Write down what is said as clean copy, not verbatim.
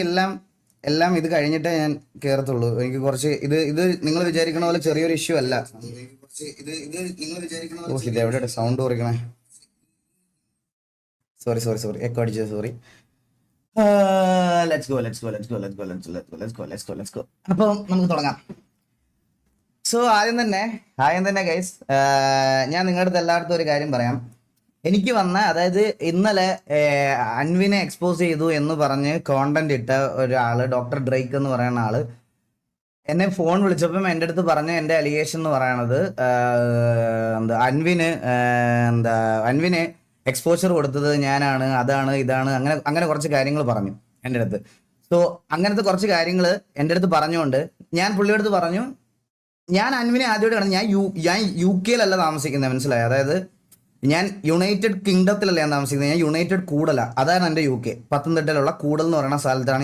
എല്ലാം എല്ലാം ഇത് കഴിഞ്ഞിട്ടേ ഞാൻ കേറത്തുള്ളൂ. എനിക്ക് കുറച്ച് ഇത് നിങ്ങൾ വിചാരിക്കണ പോലെ ചെറിയൊരു ഇഷ്യൂ അല്ല. ഓ ഇത് എവിടെ സൗണ്ട് കുറയ്ക്കണേ. സോറി എക്കോ അടിച്ചത് സോറി. അപ്പം നമുക്ക് തുടങ്ങാം. സോ ആദ്യം തന്നെ ഗൈസ്, ഞാൻ നിങ്ങളുടെ അടുത്ത് എല്ലായിടത്തും ഒരു കാര്യം പറയാം. എനിക്ക് വന്ന, അതായത് ഇന്നലെ അൻവിനെ എക്സ്പോസ് ചെയ്തു എന്ന് പറഞ്ഞ് കോണ്ടന്റ് ഇട്ട ഒരാള്, ഡോക്ടർ ഡ്രേക്ക് എന്ന് പറയുന്ന ആള് എന്നെ ഫോൺ വിളിച്ചപ്പം എൻ്റെ അടുത്ത് പറഞ്ഞ എൻ്റെ അലിഗേഷൻ എന്ന് പറയണത് അൻവിന് എക്സ്പോഷർ കൊടുത്തത് ഞാനാണ്, അതാണ് ഇതാണ്, അങ്ങനെ കുറച്ച് കാര്യങ്ങൾ പറഞ്ഞു എൻ്റെ അടുത്ത്. സോ അങ്ങനത്തെ കുറച്ച് കാര്യങ്ങൾ എൻ്റെ അടുത്ത് പറഞ്ഞുകൊണ്ട് ഞാൻ പുള്ളിയുടെ അടുത്ത് പറഞ്ഞു, ഞാൻ അൻവിനെ ആദ്യമായിട്ട് കാണുന്നത്, ഞാൻ യു കെയിലല്ല താമസിക്കുന്നത്, മനസ്സിലായി? അതായത് ഞാൻ യുണൈറ്റഡ് കിങ്ഡത്തിലല്ല ഞാൻ താമസിക്കുന്നത്, ഞാൻ യുണൈറ്റഡ് കൂടല, അതാണ് എൻ്റെ യു കെ. പത്തനംതിട്ടയിലുള്ള കൂടൽ എന്ന് പറയുന്ന സ്ഥലത്താണ്